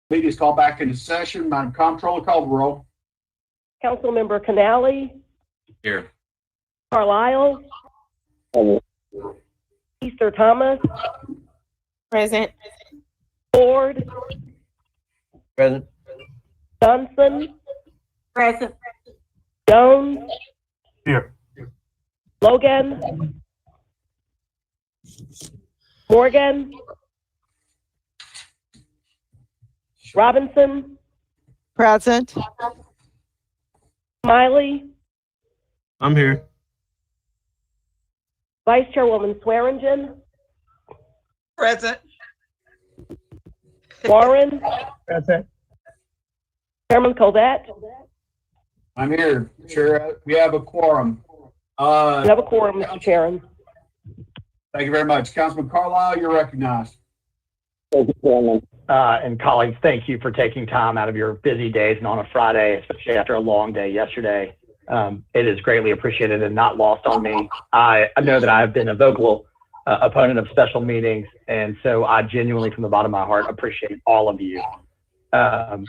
Meeting is called back into session. Madam Comptroller, call the roll. Councilmember Canali, Here. Carlisle, Easter Thomas, Present. Ford, Present. Johnson, Present. Jones, Here. Logan, Morgan, Robinson, Present. Smiley, I'm here. Vice Chairwoman Swearingen, Present. Warren, Present. Chairman Colette. I'm here. Chair, we have a quorum. You have a quorum, Mr. Chairman. Thank you very much. Councilman Carlisle, you're recognized. Thank you, Chairman. And colleagues, thank you for taking time out of your busy days and on a Friday, especially after a long day yesterday. It is greatly appreciated and not lost on me. I know that I've been a vocal opponent of special meetings, and so I genuinely, from the bottom of my heart, appreciate all of you. I'm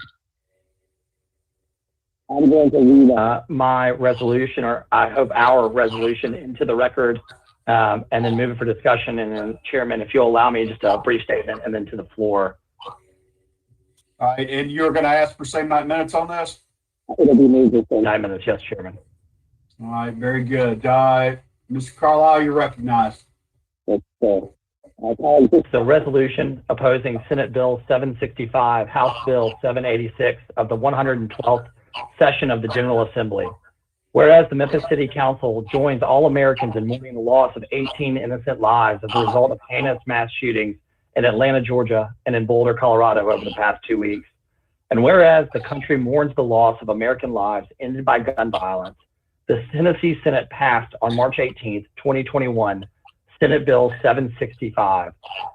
going to read my resolution, or I hope our resolution, into the record, and then move it for discussion. And then, Chairman, if you'll allow me just a brief statement, and then to the floor. All right, and you're going to ask for same night minutes on this? It'll be moved for 9 minutes, yes, Chairman. All right, very good. Mr. Carlisle, you're recognized. The resolution opposing Senate Bill 765, House Bill 786 of the 112th session of the General Assembly. Whereas the Memphis City Council joins all Americans in mourning the loss of 18 innocent lives as a result of heinous mass shootings in Atlanta, Georgia, and in Boulder, Colorado over the past 2 weeks. And whereas the country mourns the loss of American lives ended by gun violence, the Tennessee Senate passed on March 18th, 2021, Senate Bill 765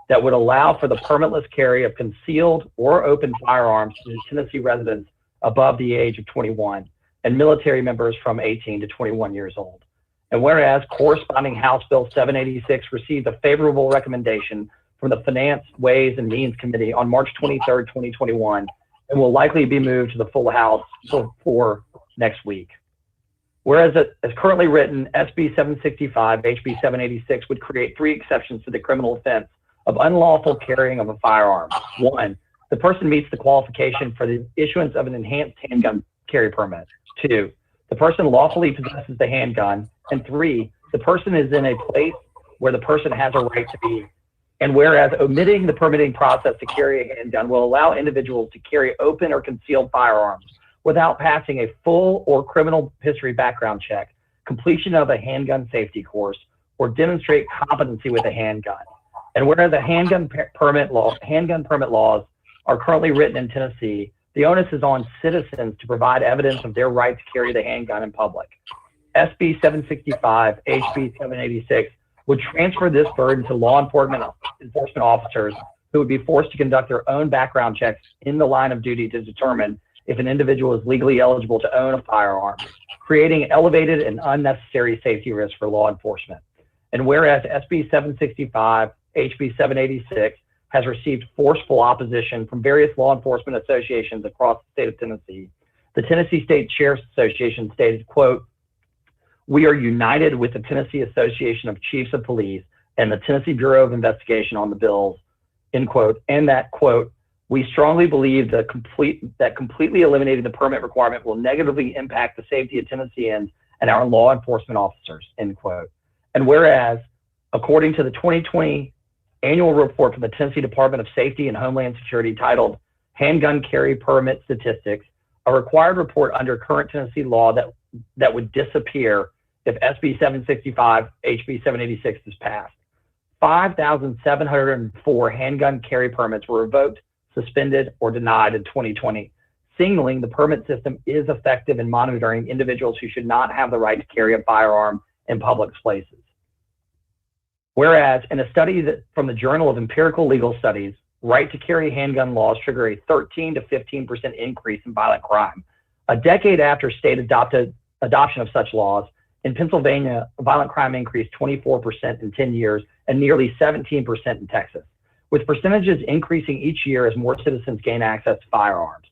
that would allow for the permitless carry of concealed or open firearms to Tennessee residents above the age of 21 and military members from 18 to 21 years old. And whereas corresponding House Bill 786 received a favorable recommendation from the Finance, Ways, and Means Committee on March 23rd, 2021, and will likely be moved to the full House for next week. Whereas as currently written, SB 765, HB 786 would create 3 exceptions to the criminal offense of unlawful carrying of a firearm. 1, the person meets the qualification for the issuance of an enhanced handgun carry permit. 2, the person lawfully possesses the handgun. And 3, the person is in a place where the person has a right to be. And whereas omitting the permitting process to carry a handgun will allow individuals to carry open or concealed firearms without passing a full or criminal history background check, completion of a handgun safety course, or demonstrate competency with a handgun. And whereas the handgun permit laws are currently written in Tennessee, the onus is on citizens to provide evidence of their right to carry the handgun in public. SB 765, HB 786 would transfer this burden to law enforcement officers who would be forced to conduct their own background checks in the line of duty to determine if an individual is legally eligible to own a firearm, creating elevated and unnecessary safety risks for law enforcement. And whereas SB 765, HB 786 has received forceful opposition from various law enforcement associations across the state of Tennessee, the Tennessee State Sheriff's Association stated, quote, "We are united with the Tennessee Association of Chiefs of Police and the Tennessee Bureau of Investigation on the bills," end quote, and that, quote, "We strongly believe that completely eliminating the permit requirement will negatively impact the safety of Tennesseans and our law enforcement officers," end quote. And whereas, according to the 2020 annual report from the Tennessee Department of Safety and Homeland Security titled Handgun Carry Permit Statistics, a required report under current Tennessee law that would disappear if SB 765, HB 786 is passed. 5,704 handgun carry permits were revoked, suspended, or denied in 2020, signaling the permit system is effective in monitoring individuals who should not have the right to carry a firearm in public places. Whereas in a study from the Journal of Empirical Legal Studies, right to carry handgun laws trigger a 13 to 15% increase in violent crime. A decade after state adoption of such laws, in Pennsylvania, violent crime increased 24% in 10 years and nearly 17% in Texas, with percentages increasing each year as more citizens gain access to firearms.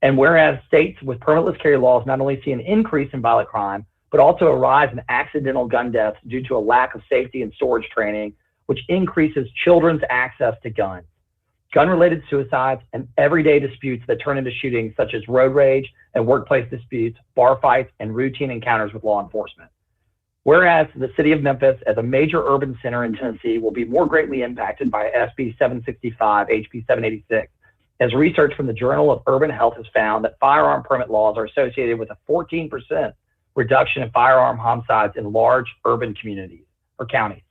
And whereas states with permitless carry laws not only see an increase in violent crime, but also a rise in accidental gun deaths due to a lack of safety and storage training, which increases children's access to guns. Gun-related suicides and everyday disputes that turn into shootings, such as road rage and workplace disputes, bar fights, and routine encounters with law enforcement. Whereas the city of Memphis, as a major urban center in Tennessee, will be more greatly impacted by SB 765, HB 786, as research from the Journal of Urban Health has found that firearm permit laws are associated with a 14% reduction in firearm homicides in large urban communities or counties.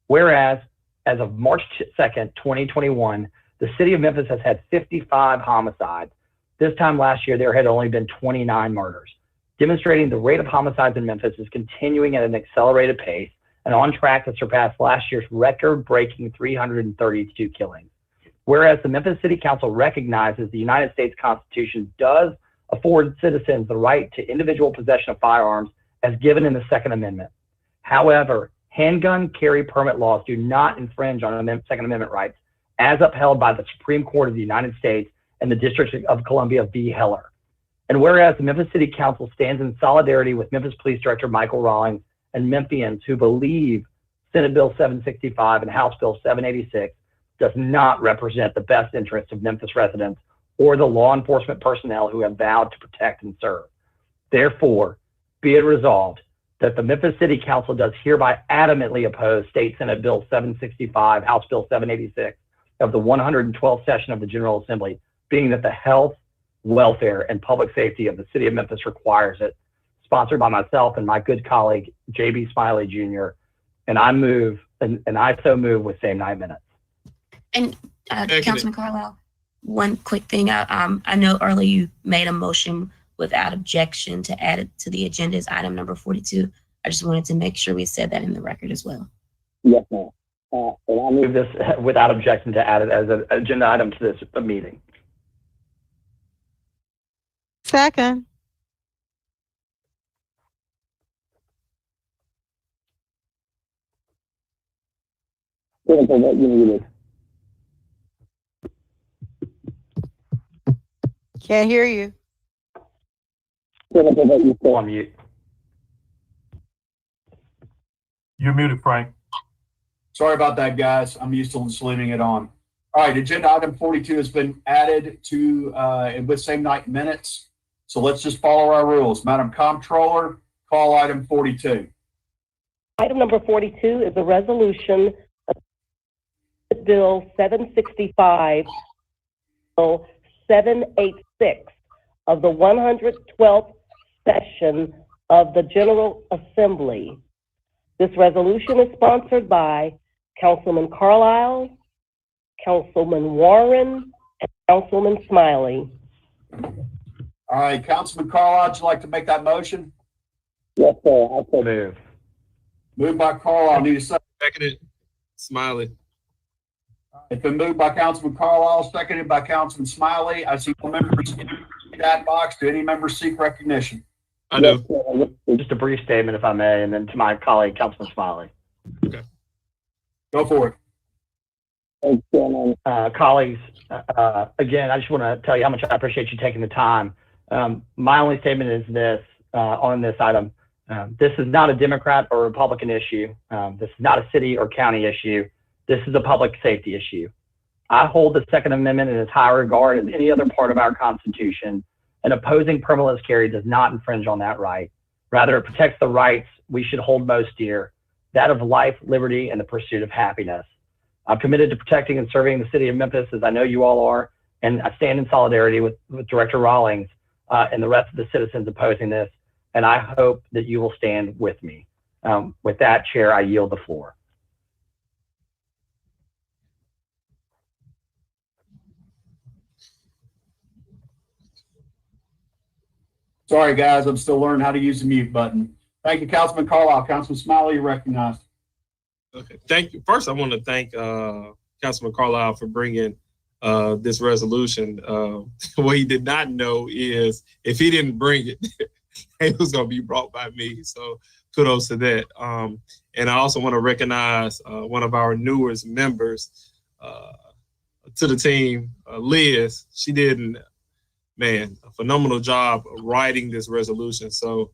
Whereas, as of March 2nd, 2021, the city of Memphis has had 55 homicides. This time last year, there had only been 29 murders, demonstrating the rate of homicides in Memphis is continuing at an accelerated pace and on track to surpass last year's record-breaking 332 killings. Whereas the Memphis City Council recognizes the United States Constitution does afford citizens the right to individual possession of firearms as given in the Second Amendment. However, handgun carry permit laws do not infringe on Second Amendment rights as upheld by the Supreme Court of the United States and the District of Columbia v. Heller. And whereas the Memphis City Council stands in solidarity with Memphis Police Director Michael Rawlings and Memphians who believe Senate Bill 765 and House Bill 786 does not represent the best interests of Memphis residents or the law enforcement personnel who have vowed to protect and serve. Therefore, be it resolved that the Memphis City Council does hereby adamantly oppose State Senate Bill 765, House Bill 786 of the 112th session of the General Assembly, being that the health, welfare, and public safety of the city of Memphis requires it, sponsored by myself and my good colleague, J.B. Smiley Jr., and I so move with same 9 minutes. And Councilman Carlisle, one quick thing. I know earlier you made a motion without objection to add it to the agenda as item number 42. I just wanted to make sure we said that in the record as well. Yes, ma'am. And I move this without objection to add it as an agenda item to this meeting. Second. Can't hear you. On mute. You're muted, Frank. Sorry about that, guys. I'm used to just leaving it on. All right, agenda item 42 has been added to with same night minutes. So let's just follow our rules. Madam Comptroller, call item 42. Item number 42 is a resolution of Bill 765, Bill 786 of the 112th session of the General Assembly. This resolution is sponsored by Councilman Carlisle, Councilman Warren, and Councilman Smiley. All right, Councilman Carlisle, would you like to make that motion? Yes, sir. I so move. Moved by Carlisle. Need a second. Seconded. Smiley. It's been moved by Councilman Carlisle, seconded by Councilman Smiley. I see no members in the chat box. Do any members seek recognition? I do. Just a brief statement, if I may, and then to my colleague, Councilman Smiley. Okay. Go for it. Colleagues, again, I just want to tell you how much I appreciate you taking the time. My only statement is this on this item. This is not a Democrat or Republican issue. This is not a city or county issue. This is a public safety issue. I hold the Second Amendment in as high regard as any other part of our Constitution, and opposing permitless carry does not infringe on that right. Rather, it protects the rights we should hold most dear, that of life, liberty, and the pursuit of happiness. I'm committed to protecting and serving the city of Memphis, as I know you all are, and I stand in solidarity with Director Rawlings and the rest of the citizens opposing this, and I hope that you will stand with me. With that, Chair, I yield the floor. Sorry, guys. I'm still learning how to use the mute button. Thank you, Councilman Carlisle. Councilman Smiley, you're recognized. Okay. Thank you. First, I want to thank Councilman Carlisle for bringing this resolution. What he did not know is if he didn't bring it, it was going to be brought by me. So kudos to that. And I also want to recognize one of our newest members, to the team, Liz. She did a phenomenal job of writing this resolution. So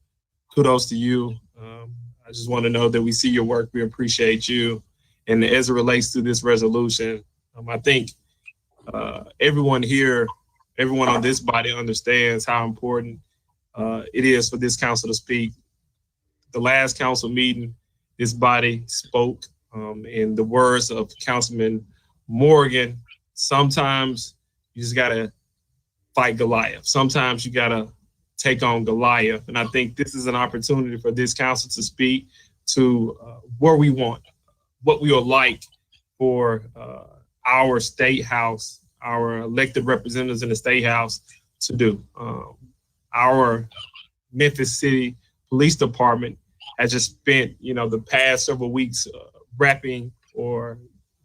kudos to you. I just want to know that we see your work. We appreciate you. And as it relates to this resolution, I think everyone here, everyone on this body understands how important it is for this council to speak. The last council meeting, this body spoke in the words of Councilman Morgan. Sometimes you just got to fight Goliath. Sometimes you got to take on Goliath. And I think this is an opportunity for this council to speak to where we want, what we would like for our state house, our elected representatives in the state house to do. Our Memphis City Police Department has just spent, the past several weeks wrapping or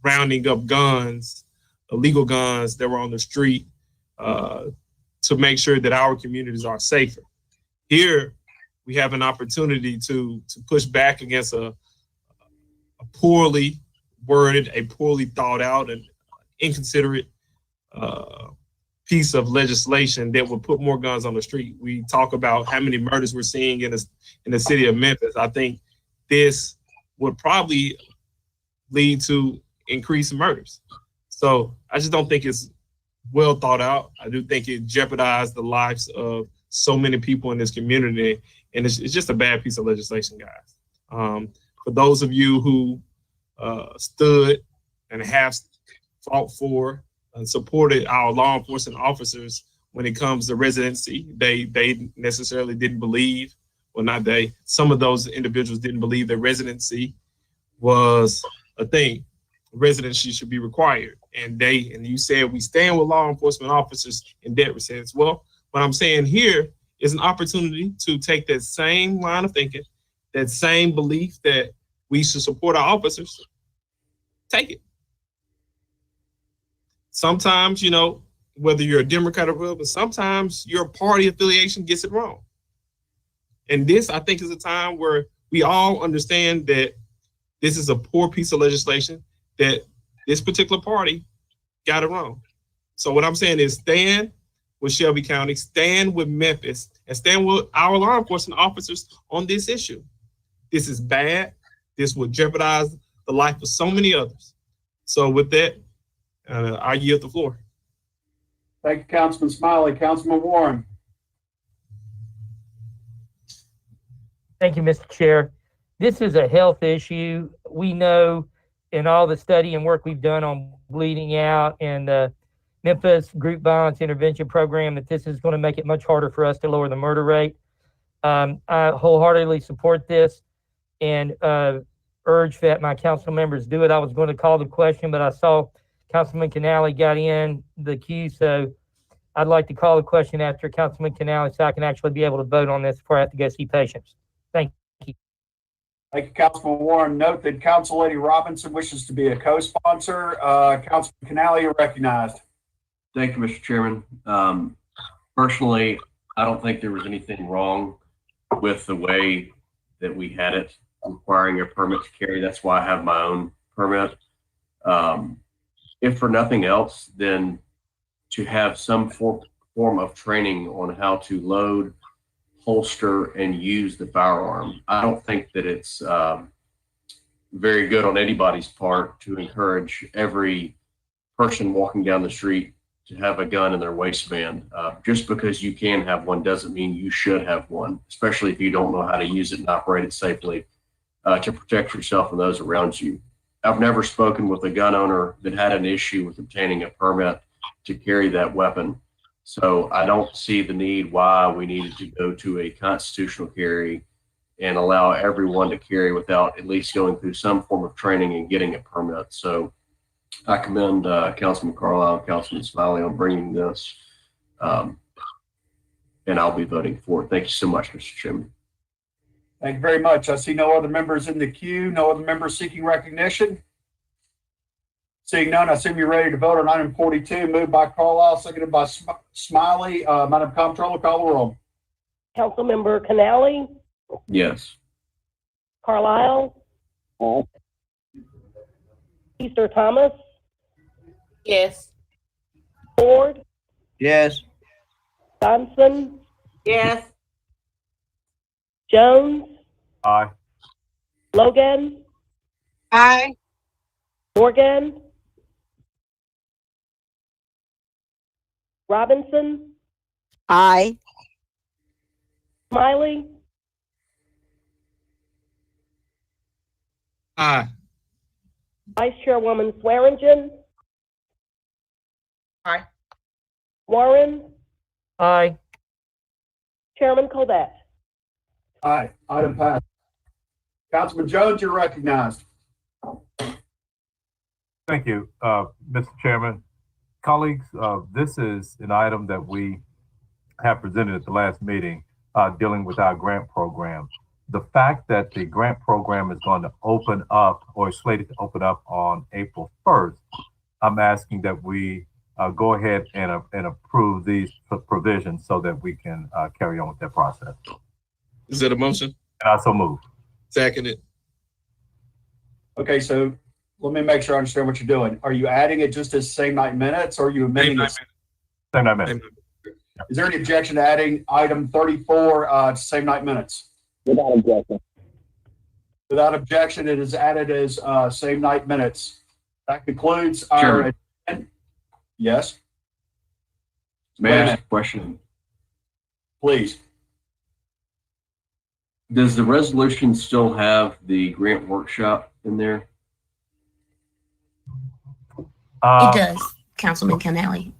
rounding up guns, illegal guns that were on the street to make sure that our communities are safer. Here, we have an opportunity to push back against a poorly worded, a poorly thought out and inconsiderate piece of legislation that would put more guns on the street. We talk about how many murders we're seeing in the city of Memphis. I think this would probably lead to increased murders. So I just don't think it's well thought out. I do think it jeopardized the lives of so many people in this community, and it's just a bad piece of legislation, guys. For those of you who stood and have fought for and supported our law enforcement officers when it comes to residency, they necessarily didn't believe, well, not they, some of those individuals didn't believe that residency was a thing. Residency should be required. And you said we stand with law enforcement officers in that sense. Well, what I'm saying here is an opportunity to take that same line of thinking, that same belief that we should support our officers, take it. Sometimes, whether you're a Democrat or Republican, sometimes your party affiliation gets it wrong. And this, I think, is a time where we all understand that this is a poor piece of legislation, that this particular party got it wrong. So what I'm saying is stand with Shelby County, stand with Memphis, and stand with our law enforcement officers on this issue. This is bad. This will jeopardize the life of so many others. So with that, I yield the floor. Thank you, Councilman Smiley. Councilman Warren. Thank you, Mr. Chair. This is a health issue. We know in all the study and work we've done on bleeding out and the Memphis Group Violence Intervention Program that this is going to make it much harder for us to lower the murder rate. I wholeheartedly support this and urge that my council members do it. I was going to call the question, but I saw Councilman Canale got in the queue, so I'd like to call the question after Councilman Canale so I can actually be able to vote on this before I have to go see patients. Thank you. Thank you, Councilman Warren. Note that Council Lady Robinson wishes to be a co-sponsor. Councilman Canale, you're recognized. Thank you, Mr. Chairman. Personally, I don't think there was anything wrong with the way that we had it requiring a permit to carry. That's why I have my own permit. If for nothing else, then to have some form of training on how to load, holster, and use the firearm. I don't think that it's very good on anybody's part to encourage every person walking down the street to have a gun in their waistband. Just because you can have one doesn't mean you should have one, especially if you don't know how to use it and operate it safely to protect yourself and those around you. I've never spoken with a gun owner that had an issue with obtaining a permit to carry that weapon. So I don't see the need why we needed to go to a constitutional carry and allow everyone to carry without at least going through some form of training and getting a permit. So I commend Councilman Carlisle and Councilman Smiley on bringing this, and I'll be voting for it. Thank you so much, Mr. Chairman. Thank you very much. I see no other members in the queue, no other members seeking recognition. Seeing none, I assume you're ready to vote on item 42, moved by Carlisle, seconded by Smiley. Madam Comptroller, call the roll. Councilmember Canale, Yes. Carlisle, Easter Thomas, Yes. Ford, Yes. Johnson, Yes. Jones, Aye. Logan, Aye. Morgan, Robinson, Aye. Smiley, Aye. Vice Chairwoman Swearingen, Aye. Warren, Aye. Chairman Colvett. Aye, item passed. Councilman Jones, you're recognized. Thank you, Mr. Chairman. Colleagues, this is an item that we have presented at the last meeting dealing with our grant program. The fact that the grant program is going to open up or is slated to open up on April 1st, I'm asking that we go ahead and approve these provisions so that we can carry on with that process. Is that a motion? And I so move. Seconded. Okay, so let me make sure I understand what you're doing. Are you adding it just as same night minutes, or are you amending it? Same night minutes. Is there any objection to adding item 34 to same night minutes? Without objection. Without objection, it is added as same night minutes. That concludes our. Chairman. Yes, May I ask a question? please. Does the resolution still have the grant workshop in there? It does, Councilman Canali.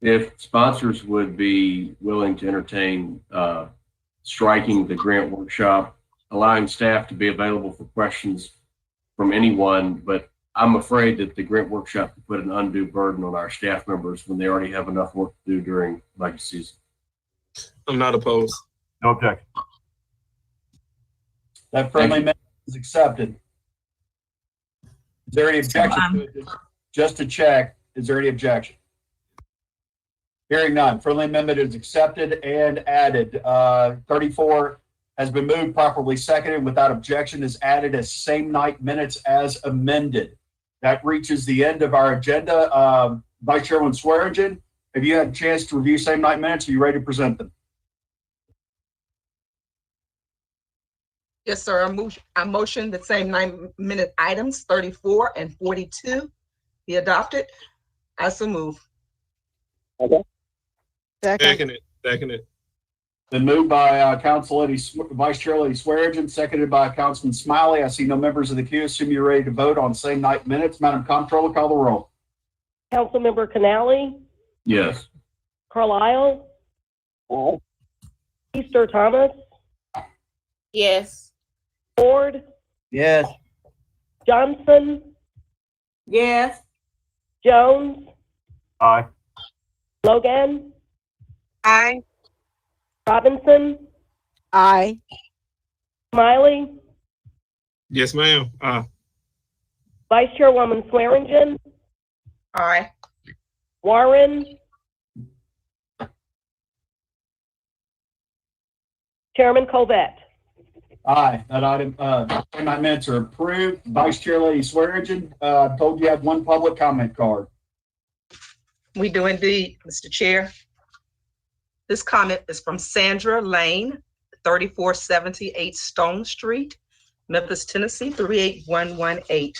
If sponsors would be willing to entertain striking the grant workshop, allowing staff to be available for questions from anyone, but I'm afraid that the grant workshop could put an undue burden on our staff members when they already have enough work to do during budget season. I'm not opposed. No objection. That friendly amendment is accepted. Is there any So, objection to it? Just to check, is there any objection? Hearing none, friendly amendment is accepted and added. 34 has been moved, properly seconded, without objection, is added as same night minutes as amended. That reaches the end of our agenda. Vice Chairman Swearingen, have you had a chance to review same night minutes? Are you ready to present them? Yes, sir. I motion the same 9-minute items 34 and 42 be adopted. I so move. Second. Seconded. Been moved by Vice Chair Lady Swearingen, seconded by Councilman Smiley. I see no members of the queue. Assume you're ready to vote on same night minutes. Madam Comptroller, call the roll. Councilmember Canali, Yes. Carlisle, Easter Thomas, Yes. Ford, Yes. Johnson, Yes. Jones, Aye. Logan, Aye. Robinson, Aye. Smiley, Yes, ma'am. Vice Chairwoman Swearingen, Aye. Warren, Chairman Colvett. Aye, that item, same night minutes are approved. Vice Chair Lady Swearingen, told you have one public comment card. We do indeed, Mr. Chair. This comment is from Sandra Lane, 3478 Stone Street, Memphis, Tennessee, 38118.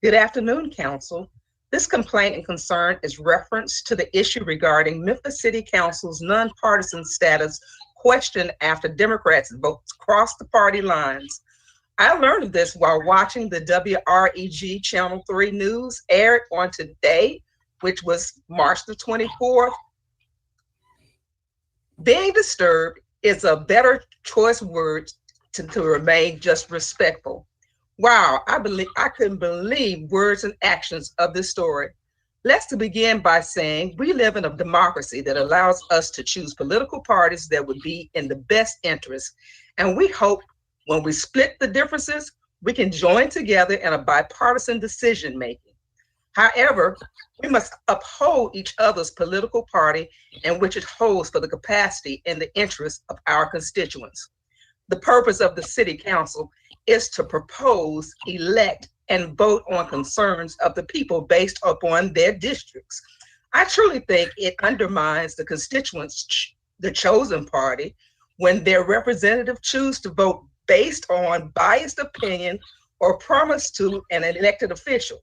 Good afternoon, Council. This complaint and concern is reference to the issue regarding Memphis City Council's nonpartisan status questioned after Democrats votes crossed the party lines. I learned of this while watching the WREG Channel 3 news aired on today, which was March the 24th. Being disturbed is a better choice word to remain just respectful. Wow, I couldn't believe words and actions of this story. Let's begin by saying we live in a democracy that allows us to choose political parties that would be in the best interest. And we hope when we split the differences, we can join together in a bipartisan decision making. However, we must uphold each other's political party in which it holds for the capacity and the interest of our constituents. The purpose of the City Council is to propose, elect, and vote on concerns of the people based upon their districts. I truly think it undermines the constituents, the chosen party, when their representative choose to vote based on biased opinion or promise to an elected official.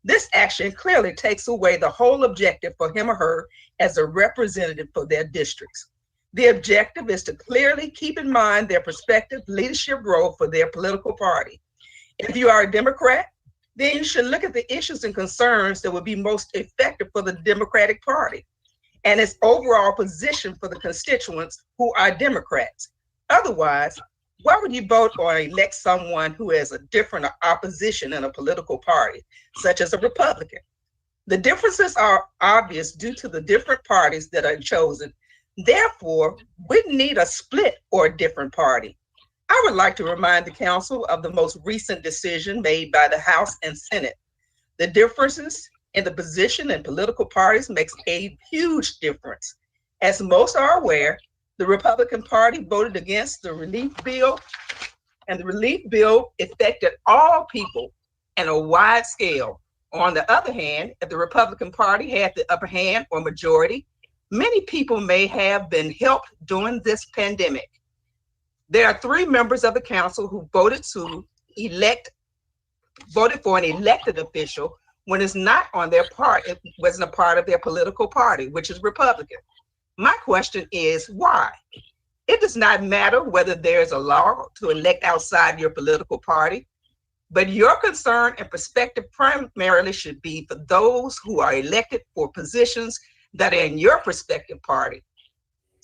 This action clearly takes away the whole objective for him or her as a representative for their districts. The objective is to clearly keep in mind their prospective leadership role for their political party. If you are a Democrat, then you should look at the issues and concerns that would be most effective for the Democratic Party and its overall position for the constituents who are Democrats. Otherwise, why would you vote or elect someone who has a different opposition in a political party, such as a Republican? The differences are obvious due to the different parties that are chosen. Therefore, we need a split or a different party. I would like to remind the council of the most recent decision made by the House and Senate. The differences in the position and political parties makes a huge difference. As most are aware, the Republican Party voted against the relief bill, and the relief bill affected all people on a wide scale. On the other hand, if the Republican Party had the upper hand or majority, many people may have been helped during this pandemic. There are 3 members of the council who voted for an elected official when it's not on their part, it wasn't a part of their political party, which is Republican. My question is why? It does not matter whether there's a law to elect outside your political party, but your concern and perspective primarily should be for those who are elected for positions that are in your prospective party.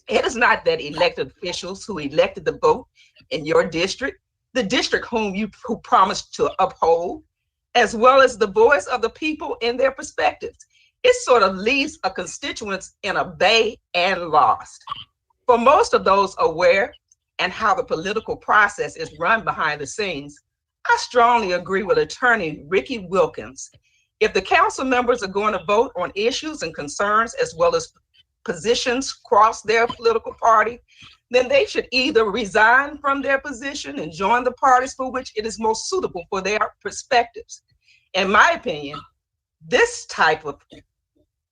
It is not that elected officials who elected the vote in your district, the district who promised to uphold, as well as the voice of the people in their perspectives. It sort of leaves a constituents in a bay and lost. For most of those aware and how the political process is run behind the scenes, I strongly agree with attorney Ricky Wilkins. If the council members are going to vote on issues and concerns as well as positions cross their political party, then they should either resign from their position and join the parties for which it is most suitable for their perspectives. In my opinion, this type of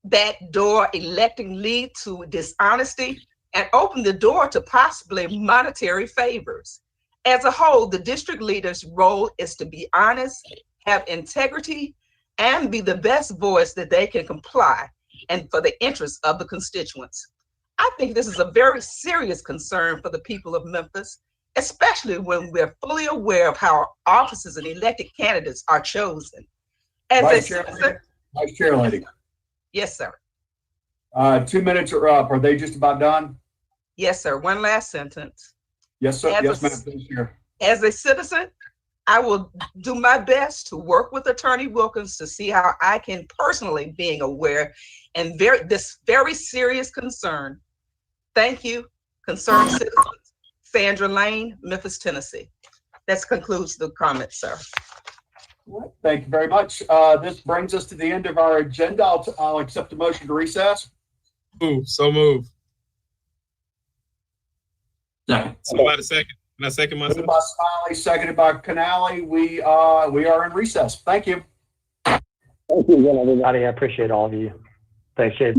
backdoor electing lead to dishonesty and open the door to possibly monetary favors. As a whole, the district leader's role is to be honest, have integrity, and be the best voice that they can comply and for the interests of the constituents. I think this is a very serious concern for the people of Memphis, especially when we're fully aware of how offices and elected candidates are chosen. Vice Chair Lady. Yes, sir. 2 minutes are up. Are they just about done? Yes, sir. One last sentence. Yes, sir. Yes, ma'am. Please, Chair. As a citizen, I will do my best to work with Attorney Wilkins to see how I can personally being aware and this very serious concern. Thank you, concerned citizens. Sandra Lane, Memphis, Tennessee. That concludes the comments, sir. Thank you very much. This brings us to the end of our agenda. I'll accept a motion to recess. Ooh, so move. Second. Somebody second. Can I second myself? Moved by Smiley, seconded by Canale. We are in recess. Thank you. Thank you again, everybody. I appreciate all of you. Thanks, Jay.